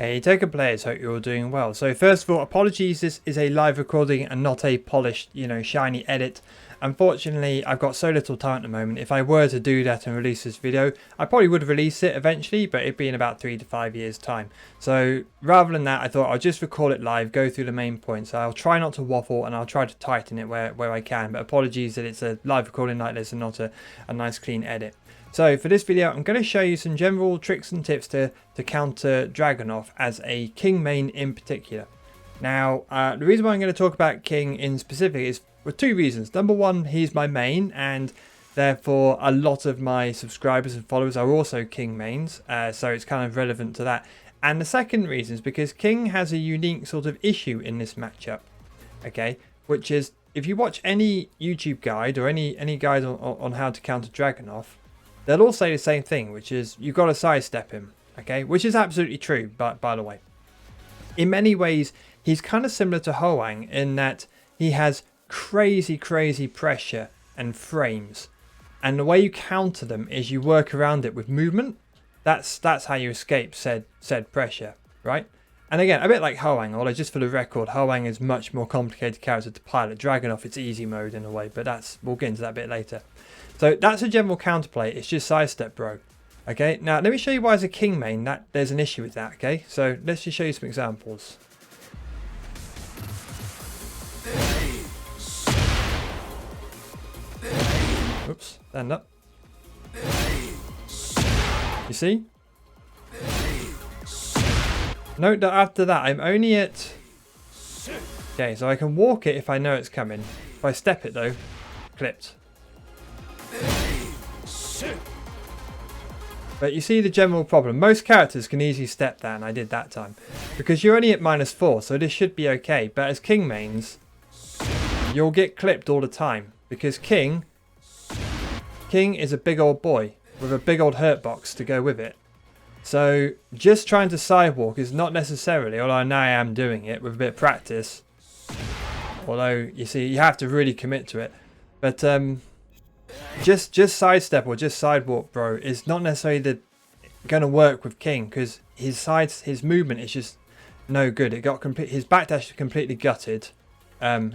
Hey Tekken players, hope you're all doing well. So first of all, apologies, this is a live recording and not a polished, shiny edit. Unfortunately, I've got so little time at the moment. If I were to do that and release this video, I probably would release it eventually, but it'd be in about 3 to 5 years time. So rather than that, I thought I'll just record it live, go through the main points. I'll try not to waffle and I'll try to tighten it where I can, but apologies that it's a live recording like this and not a nice clean edit. So for this video, I'm going to show you some general tricks and tips to counter Dragunov as a King main in particular. Now, the reason why I'm going to talk about King in specific is for two reasons. Number one, he's my main, and therefore a lot of my subscribers and followers are also King mains, so it's kind of relevant to that. And the second reason is because King has a unique sort of issue in this matchup, okay, which is if you watch any YouTube guide or any guide on how to counter Dragunov, they'll all say the same thing, which is you've got to sidestep him, okay? Which is absolutely true, but by the way. In many ways, he's kind of similar to Hoang in that he has crazy pressure and frames. And the way you counter them is you work around it with movement. That's how you escape said pressure, right? And again, a bit like Hoang, although just for the record, Hoang is much more complicated character to pilot. Dragunov, it's easy mode in a way, but we'll get into that a bit later. So that's a general counterplay. It's just sidestep, bro. Okay, now let me show you why as a King main that there's an issue with that, okay? So let's just show you some examples. Oops, stand up. You see? Note that after that I'm only at... Okay, so I can walk it if I know it's coming. If I step it though, clipped. But you see the general problem. Most characters can easily step that, and I did that time. Because you're only at -4, so this should be okay. But as King mains, you'll get clipped all the time. Because King is a big old boy with a big old hurt box to go with it. So just trying to sidewalk is not necessarily, although now I am doing it with a bit of practice. Although, you see, you have to really commit to it. But just sidestep or just sidewalk, bro, is not necessarily going to work with King because his movement is just no good. It got his backdash completely gutted. In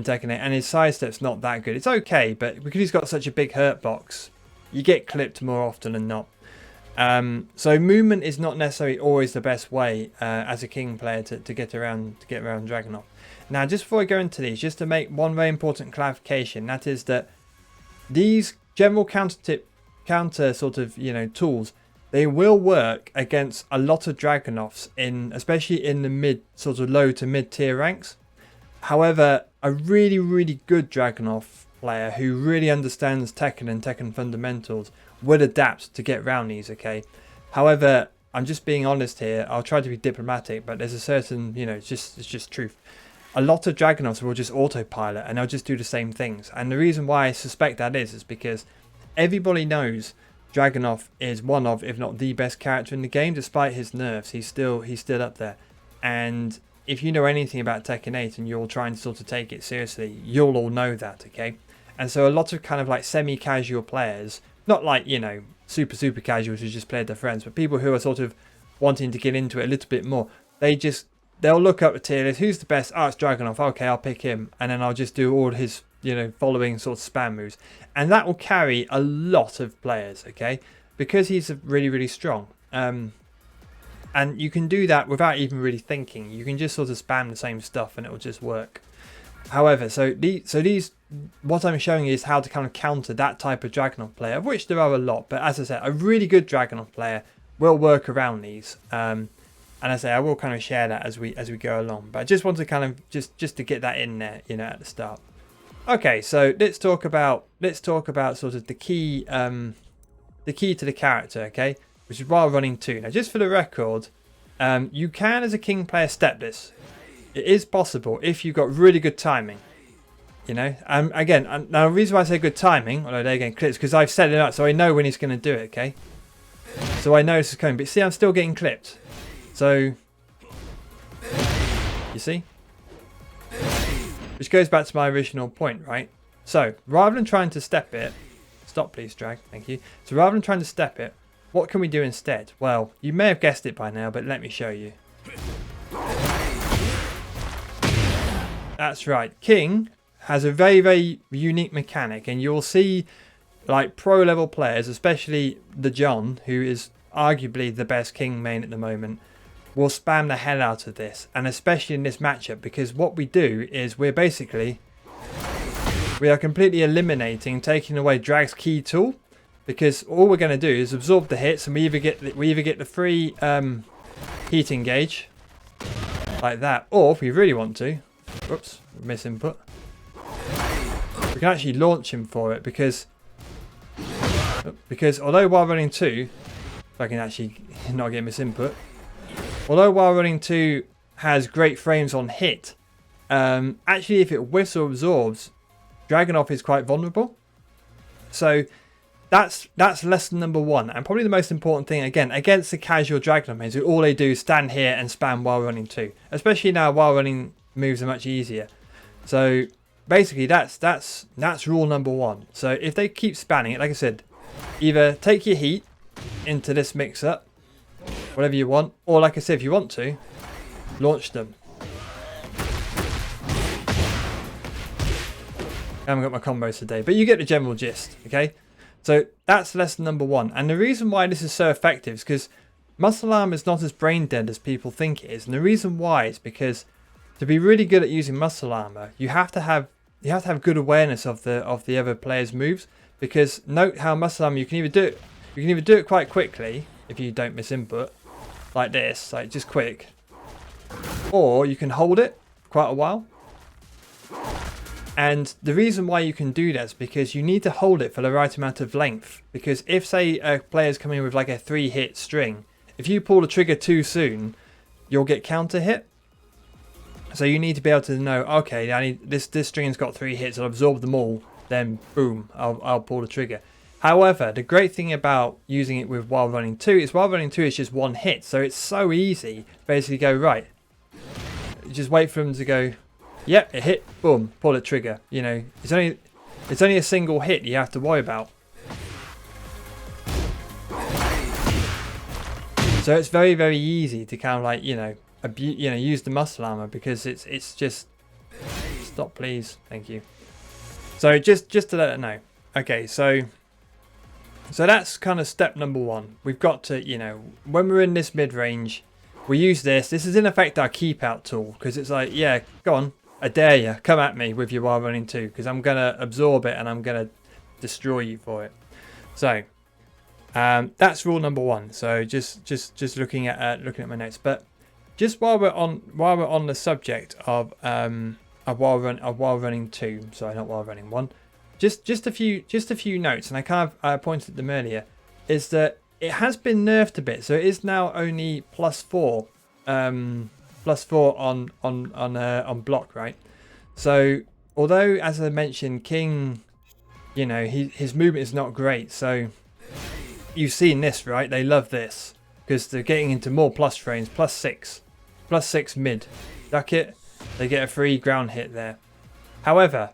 Tekken 8, and his sidestep's not that good. It's okay, but because he's got such a big hurt box, you get clipped more often than not. So movement is not necessarily always the best way as a King player to get around Dragunov. Now, just before I go into these, just to make one very important clarification, that is that these general counter sort of tools, they will work against a lot of Dragunovs especially in the mid sort of low to mid tier ranks. However, a really good Dragunov player who really understands Tekken and Tekken fundamentals would adapt to get around these, okay? However, I'm just being honest here. I'll try to be diplomatic, but there's a certain, it's just truth. A lot of Dragunovs will just autopilot and they'll just do the same things. And the reason why I suspect that is because everybody knows Dragunov is one of, if not the best character in the game, despite his nerfs. He's still up there. And if you know anything about Tekken 8 and you're trying to sort of take it seriously, you'll all know that, okay? And so a lot of kind of like semi-casual players, not like, super casuals who just play with their friends, but people who are sort of wanting to get into it a little bit more, they'll look up the tier list. Who's the best? Oh, it's Dragunov. Okay, I'll pick him. And then I'll just do all his, following sort of spam moves. And that will carry a lot of players, okay? Because he's really strong. And you can do that without even really thinking. You can just sort of spam the same stuff and it will just work. However, what I'm showing you is how to kind of counter that type of Dragunov player, of which there are a lot. But as I said, a really good Dragunov player will work around these. And as I say, I will kind of share that as we go along. But I just want to kind of just to get that in there, at the start. Okay, so let's talk about sort of the key to the character, okay? Which is while running 2. Now, just for the record, you can, as a King player, step this. It is possible if you've got really good timing. Again, now the reason why I say good timing, although they're getting clipped, because I've set it up so I know when he's going to do it, okay? So I know this is coming. But see, I'm still getting clipped. So, you see? Which goes back to my original point, right? So, rather than trying to step it, stop please, drag, thank you. So rather than trying to step it, what can we do instead? Well, you may have guessed it by now, but let me show you. That's right. King has a very, very unique mechanic, and you'll see like pro level players, especially the John, who is arguably the best King main at the moment, will spam the hell out of this, and especially in this matchup, because what we do is we are completely eliminating, taking away Drag's key tool, because all we're going to do is absorb the hits, and we either get the free heat engage like that, or if we really want to, whoops, miss input, we can actually launch him for it, because although while running 2, if I can actually not get miss input, although while running 2 has great frames on hit, actually if it whiffs or absorbs, Dragunov is quite vulnerable. So that's lesson number 1, and probably the most important thing, again, against the casual Dragunov mains who all they do is stand here and spam while running 2, especially now while running moves are much easier. So basically that's rule number 1. So if they keep spamming it, like I said, either take your heat into this mix-up, whatever you want, or like I said, if you want to, launch them. I haven't got my combos today, but you get the general gist, okay? So that's lesson number 1. And the reason why this is so effective is because Muscle Armour is not as brain dead as people think it is. And the reason why is because to be really good at using Muscle Armour, you have to have good awareness of the other player's moves. Because note how Muscle Armour, you can either do it quite quickly if you don't miss input, like this, like just quick, or you can hold it quite a while. And the reason why you can do that is because you need to hold it for the right amount of length. Because if, say, a player's coming in with like a 3-hit string, if you pull the trigger too soon, you'll get counter hit. So you need to be able to know, okay, I need this string's got 3 hits, I'll absorb them all, then boom, I'll pull the trigger. However, the great thing about using it with while running 2 is while running 2 is just 1 hit, so it's so easy to basically go, right, just wait for them to go, yep, it hit, boom, pull the trigger. You know, it's only a single hit you have to worry about. So it's very, very easy to kind of like, use the Muscle Armour, because it's just, stop please, thank you. So just to let it know. Okay, so that's kind of step number 1. We've got to, when we're in this mid-range, we use this. This is in effect our keep out tool, because it's like, yeah, go on, I dare you, come at me with your while running 2, because I'm going to absorb it and I'm going to destroy you for it. So that's rule number 1. So just looking at my notes, but just while we're on the subject of while running 2, sorry, not while running 1, just a few notes, and I kind of pointed at them earlier, is that it has been nerfed a bit, so it is now only +4 on block, right? So although, as I mentioned, King, his movement is not great, so you've seen this, right? They love this because they're getting into more plus frames, +6 mid, duck it, they get a free ground hit there. However,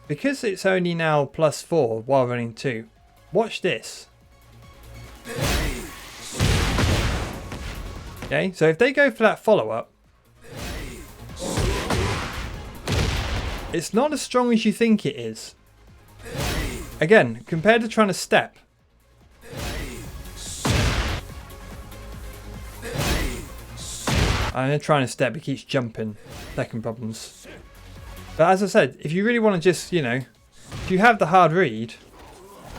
because it's only now +4 while running 2, watch this. Okay, so if they go for that follow-up, it's not as strong as you think it is. Again, compared to trying to step. I'm trying to step, it keeps jumping. Second problems. But as I said, if you really want to just, if you have the hard read,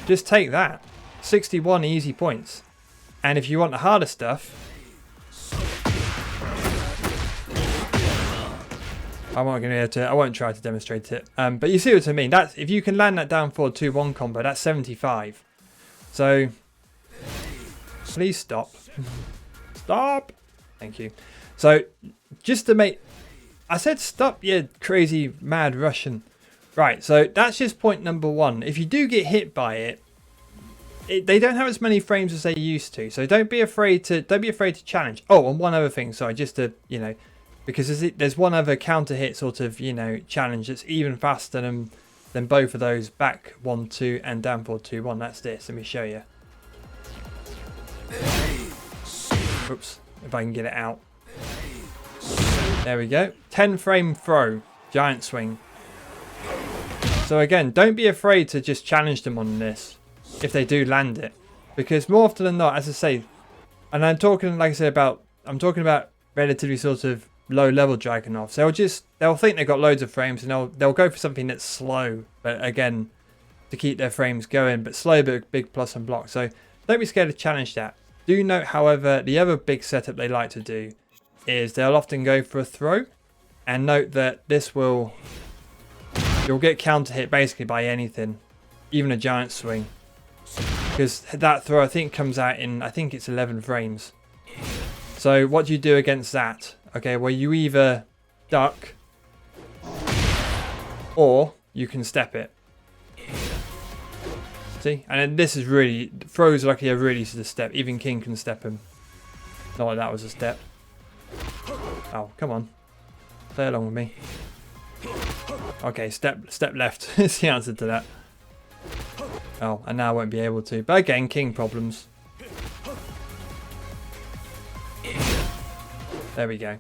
just take that. 61 easy points. And if you want the harder stuff, I won't try to demonstrate it. But you see what I mean. That's, if you can land that down forward 2-1 combo, that's 75. So please stop. Stop. Thank you. So just to make, I said stop, you crazy mad Russian. Right, so that's just point number 1. If you do get hit by it, they don't have as many frames as they used to. So don't be afraid to challenge. Oh, and one other thing, sorry, just to, because there's one other counter hit sort of, challenge that's even faster than both of those, back 1-2 and down forward 2-1. That's this. Let me show you. Oops, if I can get it out. There we go. 10 frame throw, giant swing. So again, don't be afraid to just challenge them on this if they do land it, because more often than not, as I say, and I'm talking, like I said, I'm talking about relatively sort of low level Dragunovs. They'll think they've got loads of frames and they'll go for something that's slow, but again, to keep their frames going, but slow but big plus and block. So don't be scared to challenge that. Do note, however, the other big setup they like to do is they'll often go for a throw, and note that you'll get counter hit basically by anything, even a giant swing, because that throw I think comes out in, I think it's 11 frames. So what do you do against that? Okay, well, you either duck or you can step it. See, and then this is really, throws like a really sort of step. Even King can step him. Not like that was a step. Oh, come on. Play along with me. Okay, step left is the answer to that. Oh, and now I won't be able to. But again, King problems. There we go.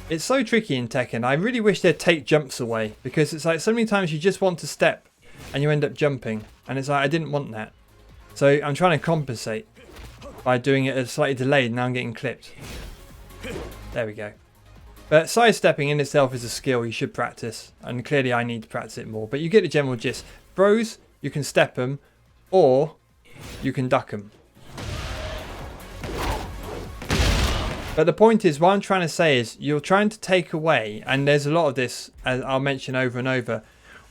It's so tricky in Tekken. I really wish they'd take jumps away, because it's like so many times you just want to step and you end up jumping, and it's like I didn't want that. So I'm trying to compensate by doing it slightly delayed. Now I'm getting clipped. There we go. But sidestepping in itself is a skill you should practice, and clearly I need to practice it more. But you get the general gist. Throws, you can step them, or you can duck them. But the point is, what I'm trying to say is, you're trying to take away, and there's a lot of this, as I'll mention over and over,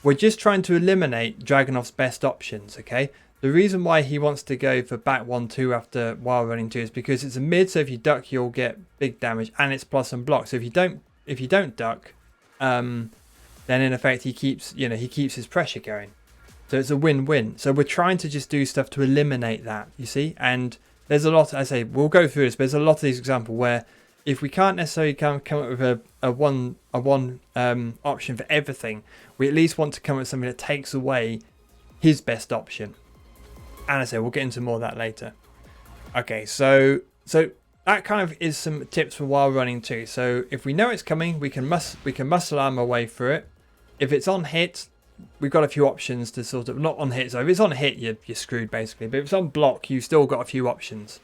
we're just trying to eliminate Dragunov's best options, okay? The reason why he wants to go for back 1-2 after while running 2 is because it's a mid, so if you duck, you'll get big damage, and it's plus and block. So if you don't duck, then in effect he keeps his pressure going. So it's a win-win. So we're trying to just do stuff to eliminate that, you see? And there's a lot, I say, we'll go through this, but there's a lot of these examples where if we can't necessarily come up with a one option for everything, we at least want to come up with something that takes away his best option. And I say, we'll get into more of that later. Okay, so that kind of is some tips for while running too. So if we know it's coming, we can muscle arm our way through it. If it's on hit, we've got a few options to sort of, not on hit, so if it's on hit, you're screwed basically, but if it's on block, you've still got a few options.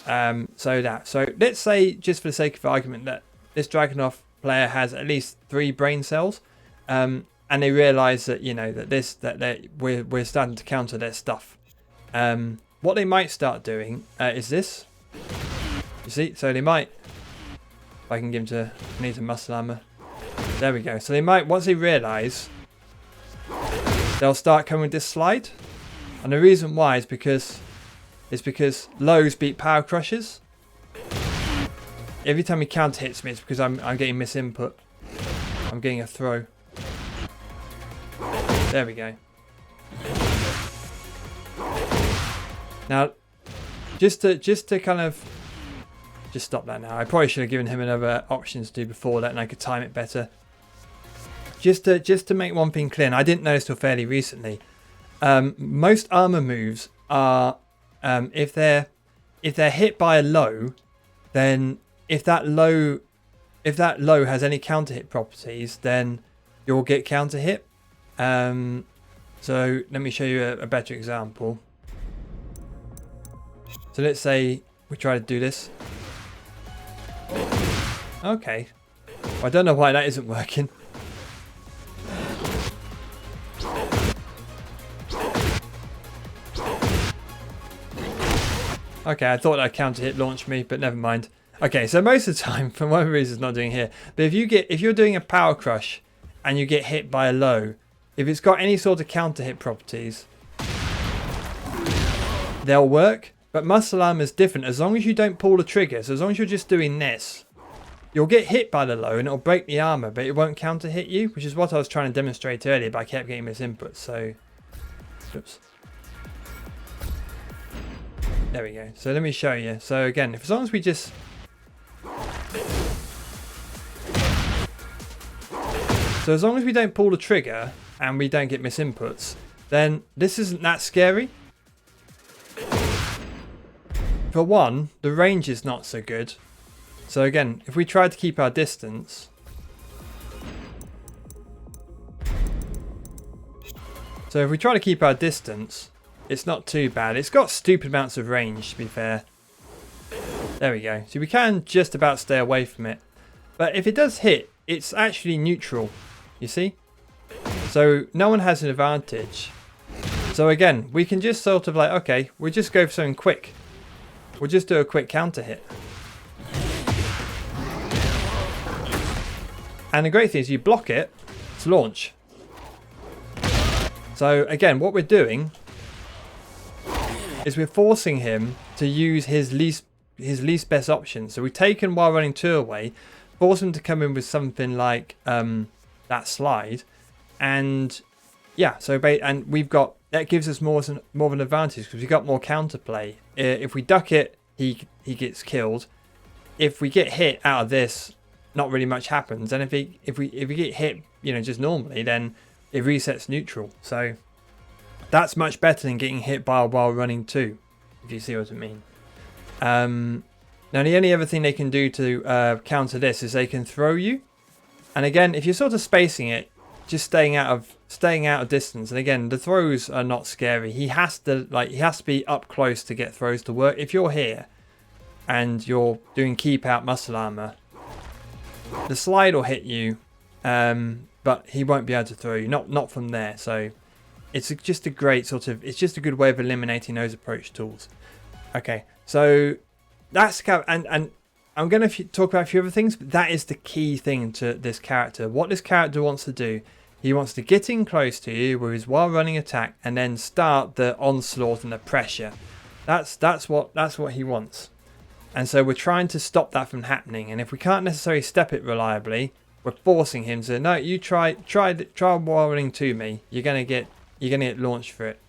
So let's say, just for the sake of argument, that this Dragunov player has at least 3 brain cells, and they realize that, you know, that we're starting to counter their stuff. What they might start doing is this, you see, so they might, if I can give them I need some muscle armor, there we go. So they might, once they realize, they'll start coming with this slide, and the reason why is because lows beat power crushes. Every time he counter hits me, it's because I'm getting misinput. I'm getting a throw. There we go. Now, just to kind of just stop that now. I probably should have given him another option to do before that, and I could time it better. Just to make one thing clear, and I didn't notice till fairly recently, most armor moves are if they're hit by a low, then if that low has any counter hit properties, then you'll get counter hit. So let me show you a better example. So let's say we try to do this. Okay, I don't know why that isn't working. Okay, I thought that counter hit launched me, but never mind. Okay, so most of the time, for whatever reason, it's not doing here. But if you're doing a power crush and you get hit by a low, if it's got any sort of counter hit properties, they'll work. But muscle armor is different. As long as you don't pull the trigger, so as long as you're just doing this, you'll get hit by the low and it'll break the armor, but it won't counter hit you, which is what I was trying to demonstrate earlier, but I kept getting misinput. So, oops. There we go. So let me show you. So again, as long as we just... So as long as we don't pull the trigger and we don't get misinputs, then this isn't that scary. for one, the range is not so good. So again, if we try to keep our distance, it's not too bad. It's got stupid amounts of range, to be fair. There we go. So we can just about stay away from it. But if it does hit, it's actually neutral, you see? So no one has an advantage. So again, we can just sort of like, okay, we'll just go for something quick. We'll just do a quick counter hit. And the great thing is you block it to launch. So again, what we're doing is we're forcing him to use his least best option. So we've taken while running 2 away, force him to come in with something like that slide, and yeah, and we've got that gives us more of an advantage because we've got more counterplay. If we duck it, he gets killed. If we get hit out of this, not really much happens. And if we get hit, you know, just normally, then it resets neutral. So that's much better than getting hit while running 2, if you see what I mean. Now the only other thing they can do to counter this is they can throw you. And again, if you're sort of spacing it, just staying out of distance. And again, the throws are not scary. He has to be up close to get throws to work. If you're here and you're doing keep out muscle armor, the slide will hit you, but he won't be able to throw you. Not from there. So it's just a great it's just a good way of eliminating those approach tools. Okay, so that's and I'm going to talk about a few other things, but that is the key thing to this character. What this character wants to do, he wants to get in close to you with his while running attack and then start the onslaught and the pressure. That's what he wants. And so we're trying to stop that from happening. And if we can't necessarily step it reliably, we're forcing him to, no, you try while running to me. You're gonna get launched for it.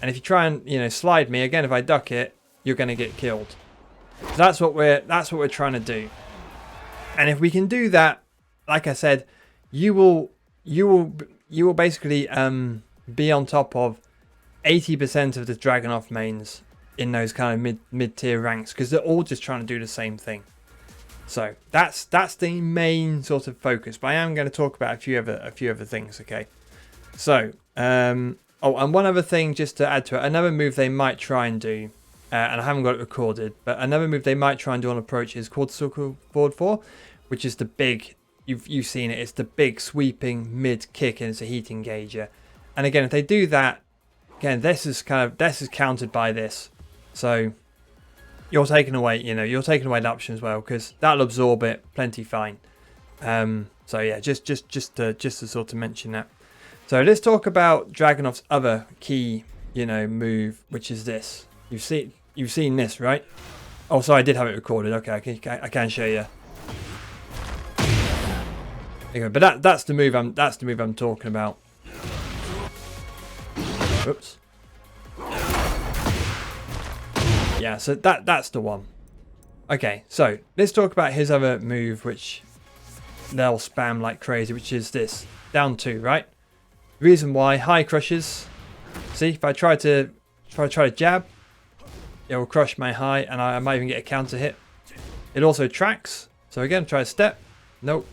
And if you try and slide me again, if I duck it, you're gonna get killed. So that's what we're trying to do. And if we can do that, like I said, you will basically be on top of 80% of the Dragunov mains in those kind of mid-tier ranks, because they're all just trying to do the same thing. So that's the main sort of focus. But I am going to talk about a few other things. Okay. So and one other thing just to add to it, another move they might try and do. And I haven't got it recorded, but another move they might try and do on approach is quad circle forward 4, which is the big, you've seen it, it's the big sweeping mid kick and it's a heat engager. And again, if they do that, again, this is countered by this. So you're taking away the option as well, because that'll absorb it plenty fine. So yeah, just to sort of mention that. So let's talk about Dragunov's other key, move, which is this. You've seen this, right? Oh, sorry, I did have it recorded. Okay, I can show you. There you go. But that's the move I'm talking about. Oops. Yeah, so that's the one. Okay, so let's talk about his other move, which they'll spam like crazy, which is this. Down 2, right? Reason why, high crushes. See, if I try to jab, it will crush my high, and I might even get a counter hit. It also tracks. So again, try to step. Nope.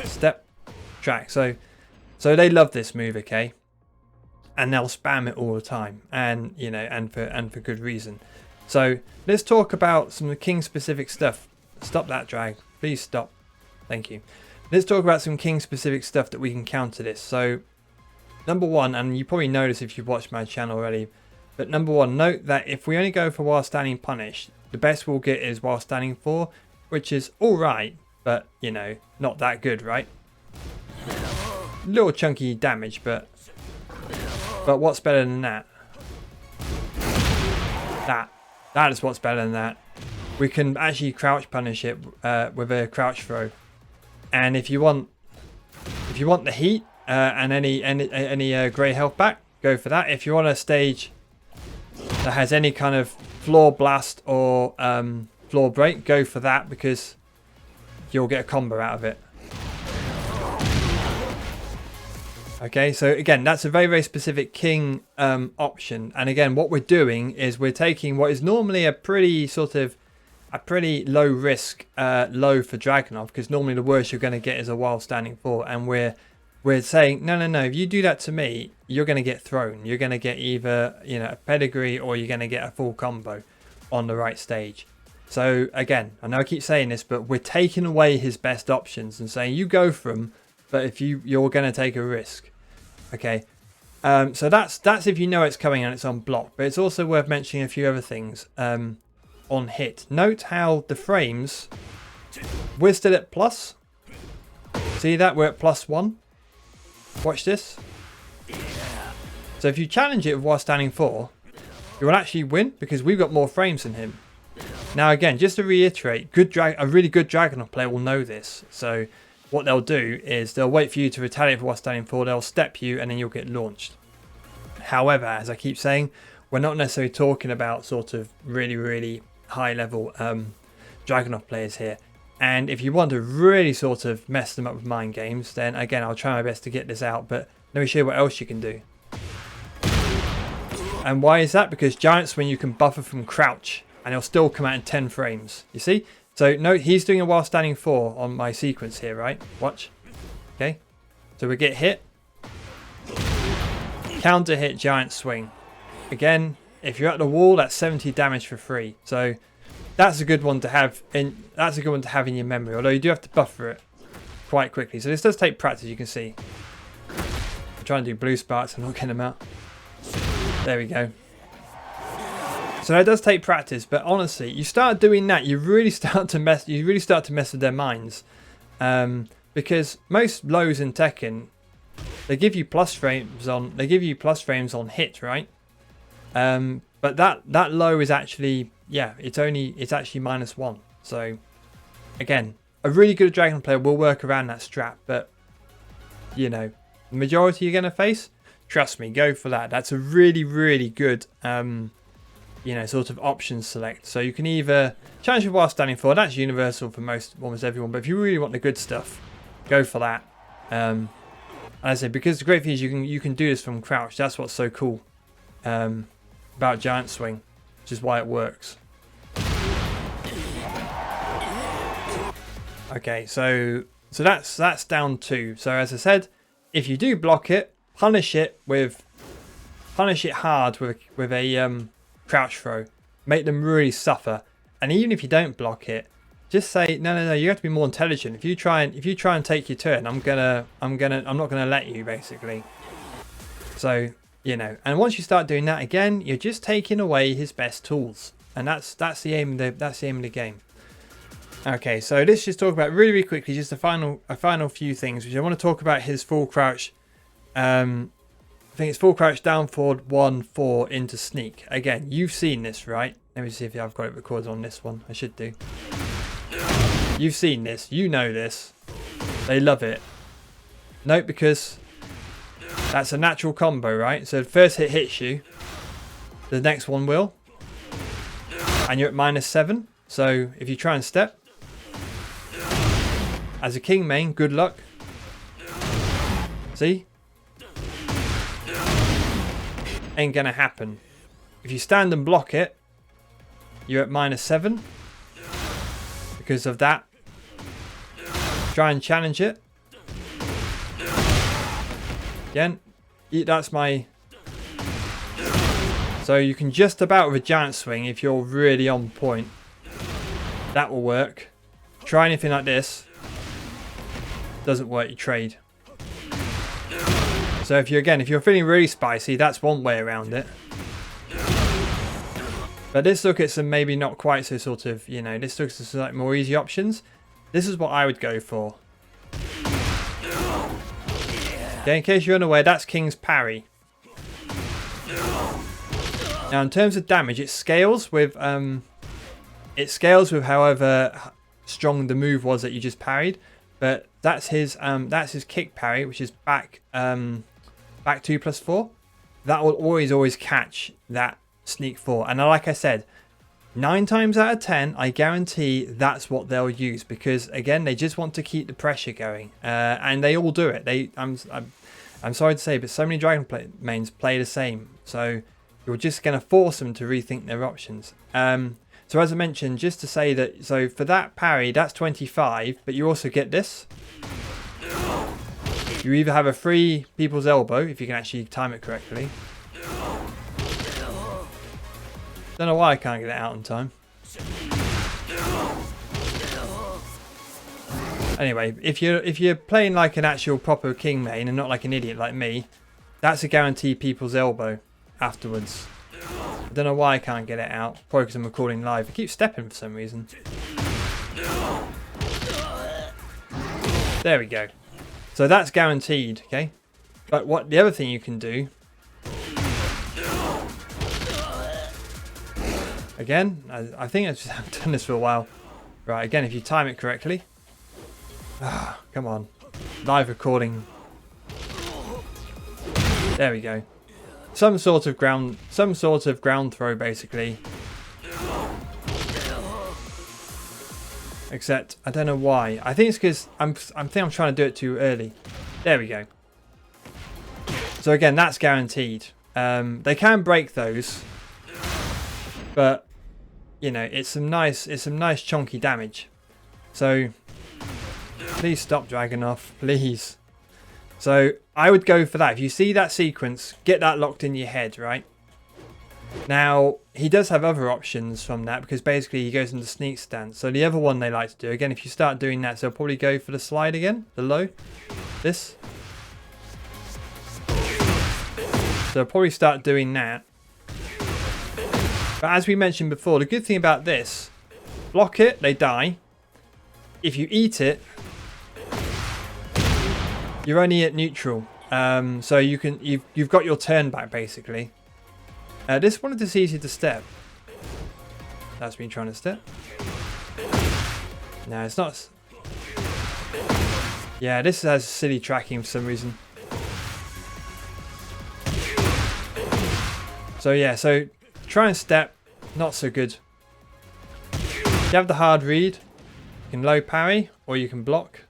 Step. Track. So they love this move, okay? And they'll spam it all the time, and for good reason. So let's talk about some king specific stuff. Stop that drag. Please stop. Thank you. Let's talk about some king specific stuff that we can counter this. So number one, and you probably know this if you've watched my channel already, but number one, note that if we only go for while standing punish, the best we'll get is while standing 4, which is alright, but not that good, right? Little chunky damage, but what's better than that? That is what's better than that. We can actually crouch punish it with a crouch throw. And if you want the heat and any grey health back, go for that. If you want a stage that has any kind of floor blast or floor break, go for that, because you'll get a combo out of it. Okay, so again, that's a very, very specific king option. And again, what we're doing is we're taking what is normally a pretty low risk low for Dragunov, because normally the worst you're going to get is a wild standing 4, and we're saying no, if you do that to me, you're going to get thrown. You're going to get either, you know, a pedigree, or you're going to get a full combo on the right stage. So again, I know I keep saying this, but we're taking away his best options and saying you go for him, but if you're going to take a risk. Okay, so that's if you know it's coming and it's on block. But it's also worth mentioning a few other things on hit. Note how the frames, we're still at plus. See that? We're at +1. Watch this. So if you challenge it with while standing 4, you will actually win, because we've got more frames than him. Now again, just to reiterate, a really good Dragunov player will know this. So what they'll do is they'll wait for you to retaliate for while standing 4, they'll step you, and then you'll get launched. However, as I keep saying, we're not necessarily talking about sort of really, really high level Dragunov players here. And if you want to really sort of mess them up with mind games, then again, I'll try my best to get this out, but let me show you what else you can do. And why is that? Because Giant Swing, you can buffer from crouch, and it'll still come out in 10 frames. You see? So note, he's doing a while standing 4 on my sequence here, right? Watch. Okay. So we get hit. Counter hit, Giant Swing. Again, if you're at the wall, that's 70 damage for free. So that's a good one to have in your memory, although you do have to buffer it quite quickly. So this does take practice, you can see. I'm trying to do blue sparks and not getting them out. There we go. So that does take practice, but honestly, you start doing that, you really start to mess with their minds, because most lows in Tekken, they give you plus frames on hit, right? But that low is actually, yeah, it's actually -1. So again, a really good Dragon player will work around that strat, but you know, the majority you're gonna face, trust me, go for that. That's a really, really good you know, sort of options select. So you can either challenge with while standing 4, that's universal for almost everyone, but if you really want the good stuff, go for that. And I say, because the great thing is you can do this from crouch. That's what's so cool about Giant Swing, which is why it works. Okay, so that's down 2. So as I said, if you do block it, punish it hard with a crouch throw. Make them really suffer. And even if you don't block it, just say no, you have to be more intelligent. If you try and take your turn, I'm not gonna let you, basically. So, you know, and once you start doing that again, you're just taking away his best tools. And that's the aim of the game. Okay, so let's just talk about really, really quickly just a final few things, which I want to talk about his full crouch. I think it's full crouch down forward 1-4 into sneak. Again, you've seen this, right? Let me see if I've got it recorded on this one. I should do. You've seen this. You know this. They love it. Note, because that's a natural combo, right? So the first hit hits you. The next one will. And you're at -7. So if you try and step. As a king main, good luck. See? Ain't gonna happen. If you stand and block it, you're at -7 because of that. Try and challenge it. Again, that's my... So you can just about with a Giant Swing, if you're really on point, that will work. Try anything like this. Doesn't work, you trade. So if you're feeling really spicy, that's one way around it. But let's look at some maybe not quite so sort of, you know, let's look at some like more easy options. This is what I would go for. Okay, in case you're unaware, that's King's Parry. Now in terms of damage, it scales with however strong the move was that you just parried. But that's his kick parry, which is back 2+4. That will always catch that sneak 4. And like I said, 9 times out of 10, I guarantee that's what they'll use, because again, they just want to keep the pressure going, and they all do it. I'm sorry to say, but so many Dragon mains play the same. So you're just going to force them to rethink their options. So as I mentioned, just to say that, so for that parry, that's 25, but you also get this. You either have a free people's elbow, if you can actually time it correctly. Don't know why I can't get it out in time. Anyway, if you're playing like an actual proper king main and not like an idiot like me, that's a guaranteed people's elbow afterwards. I don't know why I can't get it out. Probably because I'm recording live. I keep stepping for some reason. There we go. So that's guaranteed, okay? But what the other thing you can do, again, I think I've done this for a while. Right, again, if you time it correctly. Ah, come on. Live recording. There we go. Some sort of ground throw, basically. Except I don't know why. I think it's because I'm trying to do it too early. There we go. So again, that's guaranteed. They can break those, but you know, it's some nice chunky damage. So please stop Dragunov, please. So I would go for that. If you see that sequence, get that locked in your head, right? Now, he does have other options from that because basically he goes into sneak stance. So the other one they like to do, again, if you start doing that, so probably go for the slide again, the low, this. So probably start doing that. But as we mentioned before, the good thing about this, block it, they die. If you eat it, you're only at neutral. So you've got your turn back basically. This one is easy to step. That's me trying to step. No, it's not. Yeah, this has silly tracking for some reason. So yeah, so try and step, not so good. You have the hard read, you can low parry or you can block.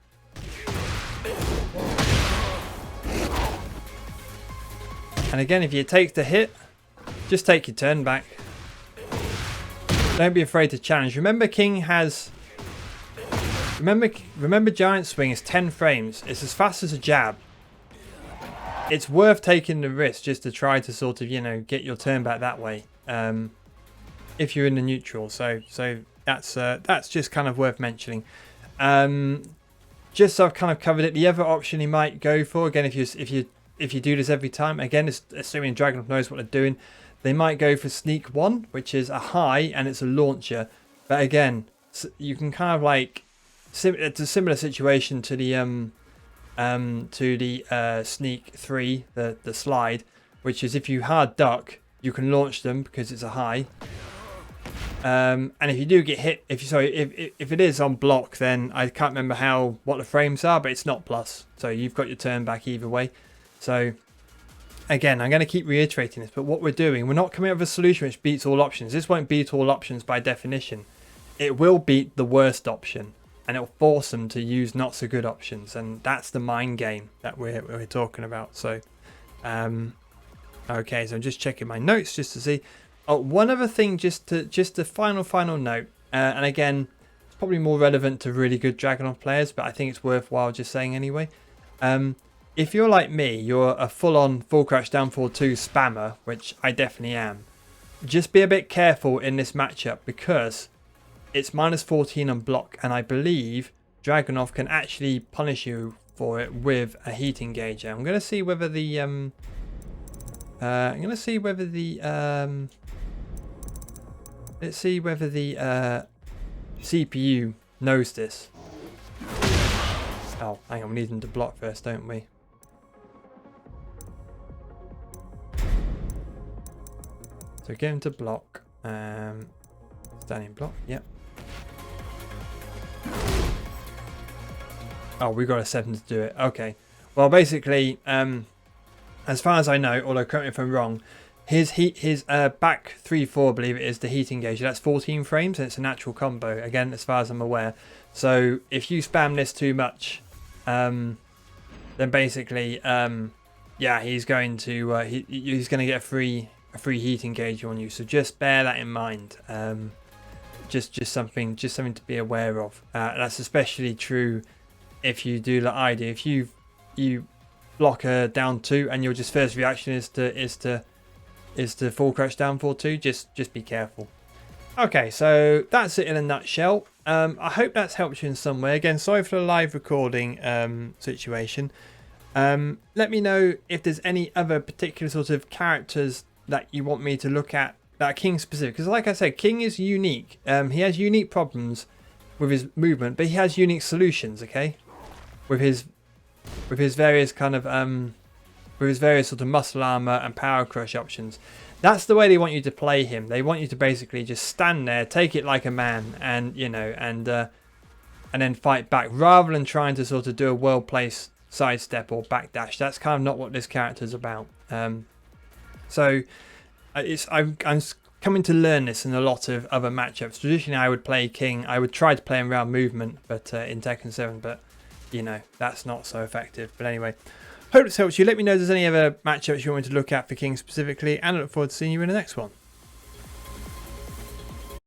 And again, if you take the hit, just take your turn back. Don't be afraid to challenge. Remember, King has. Remember, Giant Swing is 10 frames. It's as fast as a jab. It's worth taking the risk just to try to sort of, you know, get your turn back that way. If you're in the neutral, so that's just kind of worth mentioning. Just so I've kind of covered it. The other option you might go for, again, if you do this every time, again, assuming Dragunov knows what they're doing, they might go for Sneak 1, which is a high and it's a launcher. But again, you can kind of like, it's a similar situation to the Sneak 3, the slide, which is if you hard duck, you can launch them because it's a high. And if you do get hit, if it is on block, then I can't remember what the frames are, but it's not plus. So you've got your turn back either way. So again, I'm going to keep reiterating this, but what we're doing, we're not coming up with a solution which beats all options. This won't beat all options by definition. It will beat the worst option, and it'll force them to use not so good options, and that's the mind game that we're talking about. So, okay, so I'm just checking my notes just to see. Oh, one other thing, just a final note, and again, it's probably more relevant to really good Dragunov players, but I think it's worthwhile just saying anyway. If you're like me, you're a full-on full crouch down forward 2 spammer, which I definitely am. Just be a bit careful in this matchup because it's -14 on block, and I believe Dragunov can actually punish you for it with a heat engager. I'm going to see whether the let's see whether the CPU knows this. Oh, hang on, we need them to block first, don't we? So get him to block. Standing block, yep. Oh, we got a 7 to do it. Okay. Well, basically, as far as I know, although correct me if I'm wrong, his back 3-4, I believe it is, the heat engager, that's 14 frames and it's a natural combo. Again, as far as I'm aware. So if you spam this too much, then basically yeah, he's going to he's going to get a free heat engage on you. So just bear that in mind. Just something to be aware of. That's especially true if you do like I do. If you block a down 2 and your just first reaction is to full crouch down for 2, just be careful. Okay, so that's it in a nutshell. I hope that's helped you in some way. Again, sorry for the live recording situation. Let me know if there's any other particular sort of characters that you want me to look at that are King specific. Because like I said, King is unique. He has unique problems with his movement, but he has unique solutions, okay? With his various kind of with his various sort of muscle armor and power crush options. That's the way they want you to play him. They want you to basically just stand there, take it like a man, and you know, and then fight back, rather than trying to sort of do a well-placed sidestep or backdash. That's kind of not what this character's about. So I'm coming to learn this in a lot of other matchups. Traditionally, I would play King. I would try to play him around movement, but in Tekken 7, but you know, that's not so effective. But anyway, hope this helps you. Let me know if there's any other matchups you want me to look at for King specifically, and I look forward to seeing you in the next one.